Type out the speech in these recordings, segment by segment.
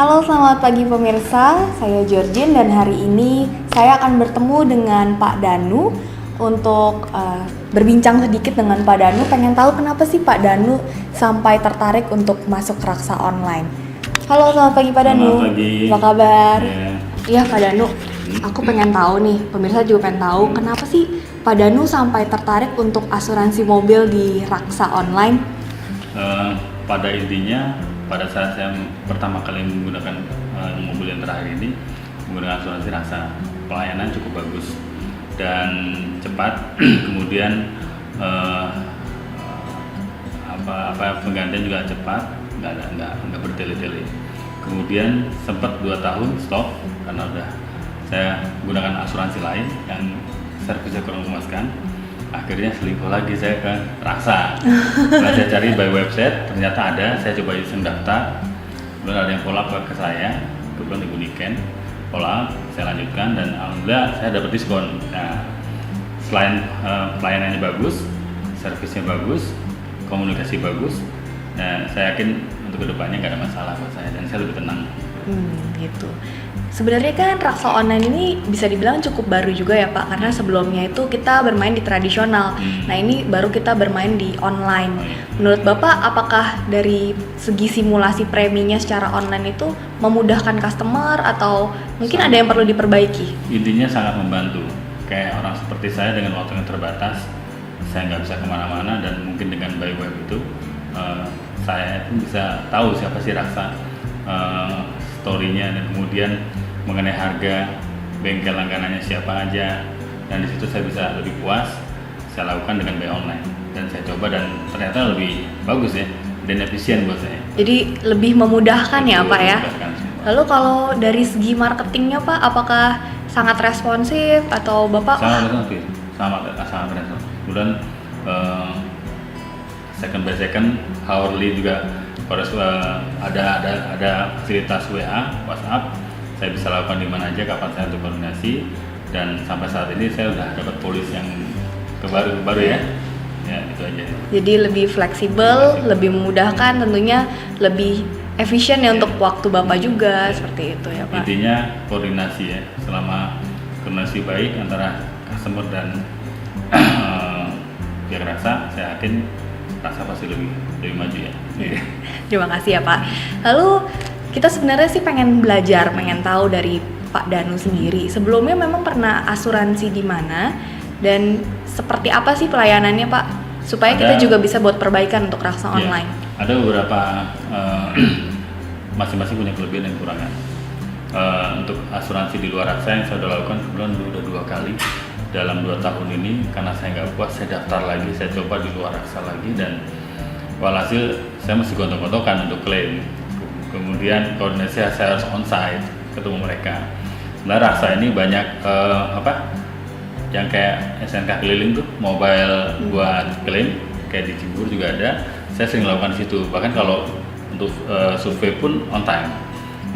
Halo, selamat pagi pemirsa. Saya Georgine dan hari ini saya akan bertemu dengan Pak Danu untuk berbincang sedikit dengan Pak Danu. Pengen tahu kenapa sih Pak Danu sampai tertarik untuk masuk Raksa Online. Halo, selamat pagi Pak Danu. Selamat pagi. Apa kabar? Ya. Iya Pak Danu. Aku pengen tahu nih, pemirsa juga pengen tahu kenapa sih Pak Danu sampai tertarik untuk asuransi mobil di Raksa Online? Pada intinya, pada saat saya pertama kali menggunakan mobil yang terakhir ini, menggunakan asuransi Raksa, pelayanan cukup bagus dan cepat. Kemudian penggantian juga cepat, nggak bertele-tele. Kemudian sempat 2 tahun stop karena udah saya gunakan asuransi lain yang servisnya kurang memuaskan. Akhirnya selingkuh lagi saya ke Raksa. Setelah saya cari by website, ternyata ada. Saya coba iseng daftar. Kemudian ada yang follow up ke saya. Kebetulan Ibu Niken follow up, saya lanjutkan dan alhamdulillah saya dapat diskon. Nah, selain pelayanannya bagus, servisnya bagus, komunikasi bagus, nah saya yakin untuk kedepannya nggak ada masalah buat saya dan saya lebih tenang. Gitu. Sebenarnya kan Raksa Online ini bisa dibilang cukup baru juga ya Pak, karena sebelumnya itu kita bermain di tradisional. Nah ini baru kita bermain di online. Menurut Bapak, apakah dari segi simulasi preminya secara online itu memudahkan customer atau mungkin ada yang perlu diperbaiki? Intinya sangat membantu. Kayak orang seperti saya dengan waktu yang terbatas, saya nggak bisa kemana-mana dan mungkin dengan by web itu saya bisa tahu siapa sih Raksa, story-nya dan kemudian mengenai harga, bengkel langganannya siapa aja, dan di situ saya bisa lebih puas. Saya lakukan dengan by online dan saya coba dan ternyata lebih bagus ya dan efisien buat saya. Jadi lebih memudahkan ya Pak ya. Semua. Lalu kalau dari segi marketingnya Pak, apakah sangat responsif atau Bapak? Sangat responsif. Kemudian second by second, hourly juga harus ada fasilitas WA, WhatsApp. Saya bisa lakukan di mana aja, kapan saya untuk koordinasi, dan sampai saat ini saya udah dapat polis yang baru ya. Ya itu aja. Jadi lebih fleksibel, lebih memudahkan, tentunya lebih efisien ya untuk waktu Bapak juga, seperti itu ya Pak. Intinya koordinasi ya, selama koordinasi baik antara customer dan pihak Raksa, saya yakin Raksa pasti lebih maju ya. Terima kasih ya Pak. Lalu kita sebenarnya sih pengen belajar, pengen tahu dari Pak Danu sendiri. Sebelumnya memang pernah asuransi di mana dan seperti apa sih pelayanannya Pak? Supaya kita juga bisa buat perbaikan untuk Raksa Online. Ada beberapa masing-masing punya kelebihan dan kekurangan. Untuk asuransi di luar Raksa yang saya sudah lakukan kebetulan udah 2 kali dalam 2 tahun ini, karena saya nggak puas saya daftar lagi, saya coba di luar Raksa lagi dan walhasil saya mesti gontok-gontokan untuk klaim. Kemudian koordinasi saya harus onsite ketemu mereka. Sebenarnya Raksa ini banyak yang kayak SNK keliling tuh, mobile buat klaim, kayak di Cibubur juga ada. Saya sering lakukan di situ. Bahkan kalau untuk survei pun on time.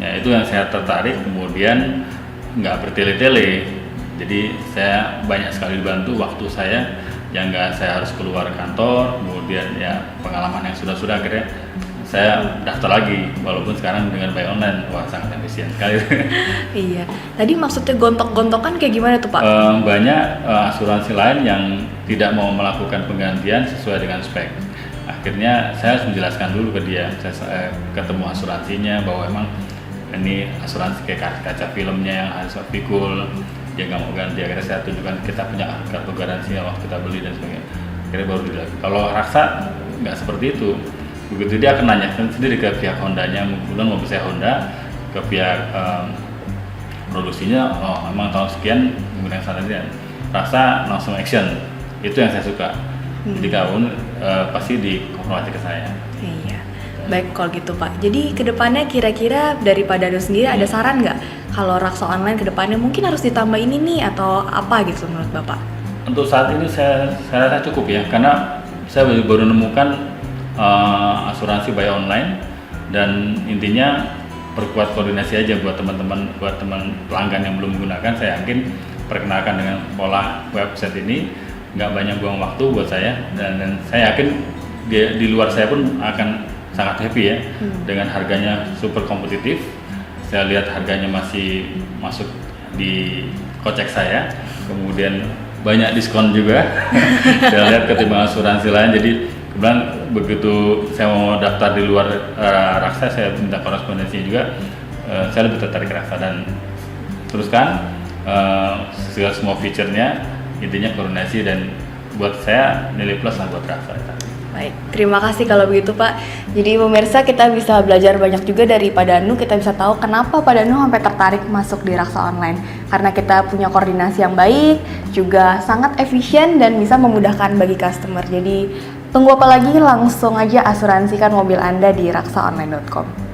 Ya itu yang saya tertarik. Kemudian nggak bertele-tele. Jadi saya banyak sekali dibantu waktu saya yang nggak saya harus keluar kantor. Kemudian ya pengalaman yang sudah akhirnya saya daftar lagi, walaupun sekarang dengan by online, wah sangat efisien sekali. Iya, tadi maksudnya gontok-gontokan kayak gimana tuh Pak? Banyak asuransi lain yang tidak mau melakukan penggantian sesuai dengan spek. Akhirnya saya harus menjelaskan dulu ke dia, saya ketemu asuransinya bahwa emang ini asuransi kayak kaca filmnya yang harus pikul, dia nggak mau ganti. Akhirnya saya tunjukkan kita punya kartu garansi yang waktu kita beli dan sebagainya. Akhirnya baru dilakukan. Kalau Raksa nggak seperti itu. Begitu dia akan nanyakan sendiri ke pihak Hondanya, kebetulan mobil saya Honda, ke pihak produksinya, oh emang tahun sekian menggunakan standar dan Raksa langsung action. Itu yang saya suka. Jadi kawan pasti dikonfirmasi ke saya. Iya, baik kalau gitu Pak. Jadi kedepannya kira-kira dari Pak Danu sendiri ada saran nggak kalau Raksa Online kedepannya mungkin harus ditambah ini nih atau apa gitu menurut Bapak? Untuk saat ini saya rasa cukup ya, karena saya baru menemukan asuransi by online dan intinya perkuat koordinasi aja buat teman pelanggan yang belum menggunakan. Saya yakin perkenalkan dengan pola website ini nggak banyak buang waktu buat saya dan saya yakin di luar saya pun akan sangat happy ya dengan harganya super kompetitif saya lihat harganya masih masuk di kocek saya, kemudian banyak diskon juga. Saya lihat ketimbang asuransi lain, jadi kemudian begitu saya mau daftar di luar Raksa, saya minta korespondensinya juga, saya lebih tertarik Raksa dan teruskan semua fiturnya, intinya koordinasi, dan buat saya nilai plus lah buat Raksa. Baik, terima kasih kalau begitu Pak. Jadi pemirsa, kita bisa belajar banyak juga dari Pak Danu. Kita bisa tahu kenapa Pak Danu sampai tertarik masuk di Raksa Online. Karena kita punya koordinasi yang baik, juga sangat efisien dan bisa memudahkan bagi customer. Jadi tunggu apa lagi, langsung aja asuransikan mobil Anda di raksaonline.com.